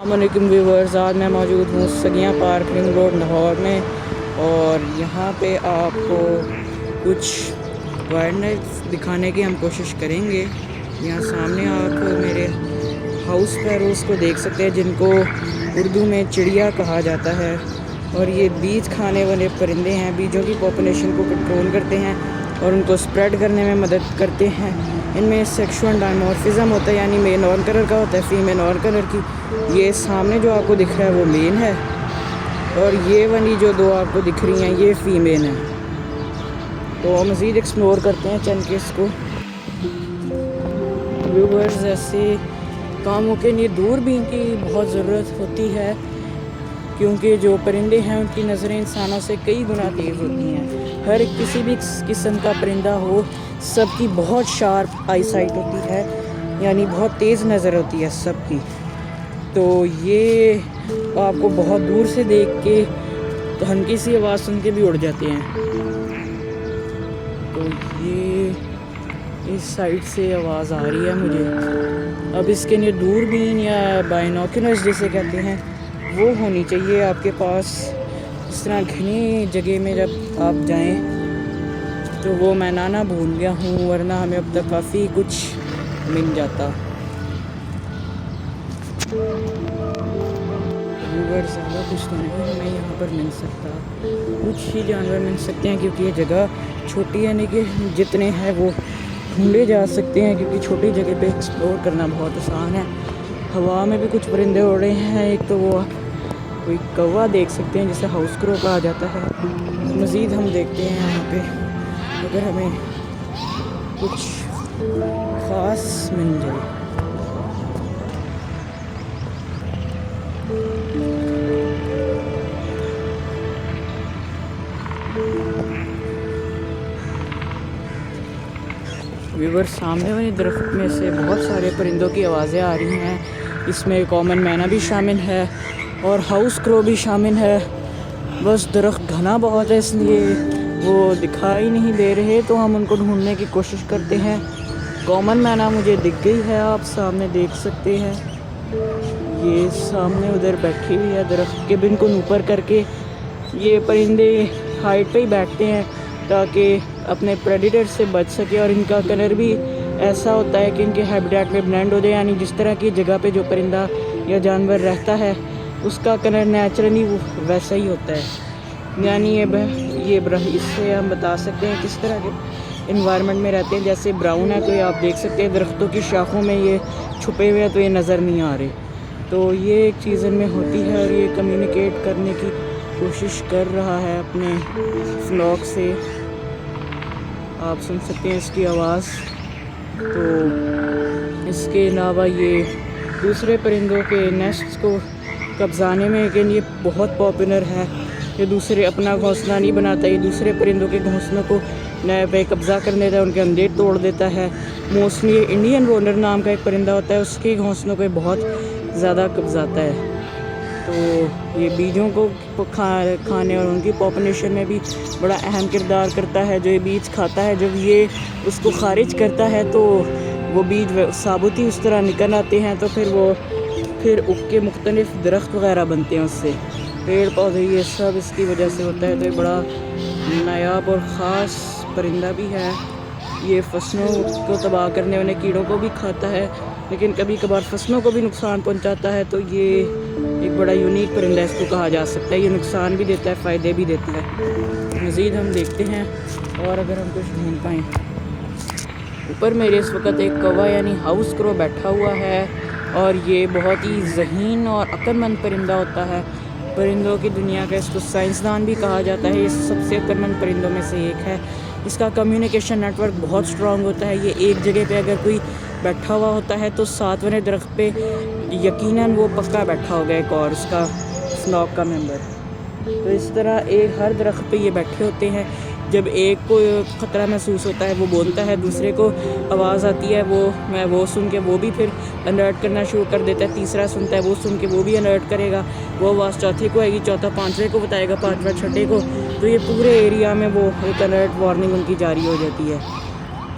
वालेकुम व्यूवर्स, आज मैं मौजूद हूँ सगियाँ पार्क रिंग रोड लाहौर में। और यहाँ पे आपको कुछ वाइल्ड लाइफ दिखाने की हम कोशिश करेंगे। यहाँ सामने आप मेरे हाउस पैरोज़ को देख सकते हैं, जिनको उर्दू में चिड़िया कहा जाता है। और ये बीज खाने वाले परिंदे हैं, बीजों की पॉपुलेशन को कंट्रोल करते हैं और उनको स्प्रेड करने में मदद करते हैं। इनमें सेक्सुअल डायमॉर्फिज्म होता है, यानी मेल और कलर का होता है, फीमेल और कलर की। ये सामने जो आपको दिख रहा है वो मेल है, और ये वाली जो दो आपको दिख रही हैं ये फीमेल हैं। तो मज़ीद एक्सप्लोर करते हैं चंद केस को। व्यूवर्स, ऐसे कामों के लिए दूरबीन की बहुत ज़रूरत होती है, क्योंकि जो परिंदे हैं उनकी नज़रें इंसानों से कई गुना तेज़ होती हैं। हर किसी भी किस्म का परिंदा हो, सबकी बहुत शार्प आई साइट होती है, यानी बहुत तेज़ नज़र होती है सबकी। तो ये आपको बहुत दूर से देख के तो हल्की सी आवाज़ सुन के भी उड़ जाते हैं। तो ये इस साइड से आवाज़ आ रही है मुझे। अब इसके लिए दूरबीन या बाइनोक्यूलर्स जिसे कहते हैं वो होनी चाहिए आपके पास। इस तरह घनी जगह में जब आप जाएं तो वो मैं ना भूल गया हूँ, वरना हमें अब तक काफ़ी कुछ मिल जाता। व्यूवर्स, ज़्यादा कुछ तो नहीं हमें यहाँ पर मिल सकता, कुछ ही जानवर मिल सकते हैं, क्योंकि ये जगह छोटी है, यानी कि जितने हैं वो ढूंढे जा सकते हैं, क्योंकि छोटी जगह पे एक्सप्लोर करना बहुत आसान है। हवा में भी कुछ परिंदे उड़ रहे हैं। एक तो वो कोई कौवा देख सकते हैं जिसे हाउस क्रो कहा जाता है। मज़ीद हम देखते हैं यहाँ पे अगर हमें कुछ ख़ास मिल जाए। व्यूवर, सामने वाले दरख्त में से बहुत सारे परिंदों की आवाज़ें आ रही हैं। इसमें कॉमन मैना भी शामिल है और हाउस क्रो भी शामिल है। बस दरख्त घना बहुत है, इसलिए वो दिखाई नहीं दे रहे, तो हम उनको ढूंढने की कोशिश करते हैं। कॉमन मैना मुझे दिख गई है, आप सामने देख सकते हैं। ये सामने उधर बैठी हुई है दरख्त के बिल्कुल ऊपर करके। ये परिंदे हाइट पे ही बैठते हैं ताकि अपने प्रेडिटर से बच सके, और इनका कलर भी ऐसा होता है कि इनके हैबिटेट में ब्लेंड हो जाए, यानी जिस तरह की जगह पे जो परिंदा या जानवर रहता है उसका कलर नेचुरली वैसा ही होता है। यानी इससे हम बता सकते हैं किस तरह के इन्वायरमेंट में रहते हैं। जैसे ब्राउन है तो ये आप देख सकते हैं दरख्तों की शाखों में ये छुपे हुए हैं, तो ये नज़र नहीं आ रहे। तो ये एक चीज़ इनमें होती है, और ये कम्युनिकेट करने की कोशिश कर रहा है अपने फ्लॉक से। आप सुन सकते हैं इसकी आवाज़। तो इसके अलावा ये दूसरे परिंदों के नेस्ट्स को कब्जाने में लेकिन ये बहुत पॉपुलर है। ये दूसरे अपना घोंसला नहीं बनाता, ये दूसरे परिंदों के घोंसलों को नए पे कब्ज़ा कर लेता है, उनके अंडे तोड़ देता है। मोस्टली इंडियन रोलर नाम का एक परिंदा होता है, उसके घोंसलों पे बहुत ज़्यादा कब्जाता है। तो ये बीजों को खाने और उनकी पॉपुलेशन में भी बड़ा अहम किरदार करता है। जो ये बीज खाता है, जब ये उसको खारिज करता है तो वो बीज साबुत ही उस तरह निकल आते हैं, तो फिर उग के मुख्तलिफ दरख्त वगैरह बनते हैं, उससे पेड़ पौधे, ये सब इसकी वजह से होता है। तो ये बड़ा नायाब और ख़ास परिंदा भी है। ये फसलों को तबाह करने वाले कीड़ों को भी खाता है, लेकिन कभी कभार फसलों को भी नुकसान पहुंचाता है। तो ये एक बड़ा यूनिक परिंदा इसको कहा जा सकता है। ये नुकसान भी देता है, फ़ायदे भी देता है। मज़ीद हम देखते हैं और अगर हम कुछ ढूंढ पाएँ। ऊपर मेरे इस वक्त एक कौवा यानी हाउस क्रो बैठा हुआ है, और ये बहुत ही ज़हीन और अक्लमंद परिंदा होता है। परिंदों की दुनिया का इसको साइंसदान भी कहा जाता है। ये सबसे अक्लमंद परिंदों में से एक है। इसका कम्युनिकेशन नेटवर्क बहुत स्ट्रॉन्ग होता है। ये एक जगह पे अगर कोई बैठा हुआ होता है तो साथ वाले दरख्त पे यकीनन वो पक्का बैठा होगा एक और उसका फ्लॉक का मेंबर। तो इस तरह हर दरख्त पे ये बैठे होते हैं। जब एक को ख़तरा महसूस होता है वो बोलता है, दूसरे को आवाज़ आती है, वो सुन के वो भी फिर अलर्ट करना शुरू कर देता है। तीसरा सुनता है, वो सुन के वो भी अलर्ट करेगा। वो आवाज़ चौथे को आएगी, चौथा पांचवें को बताएगा, पांचवा छठे को। तो ये पूरे एरिया में वो एक अलर्ट वार्निंग उनकी जारी हो जाती है।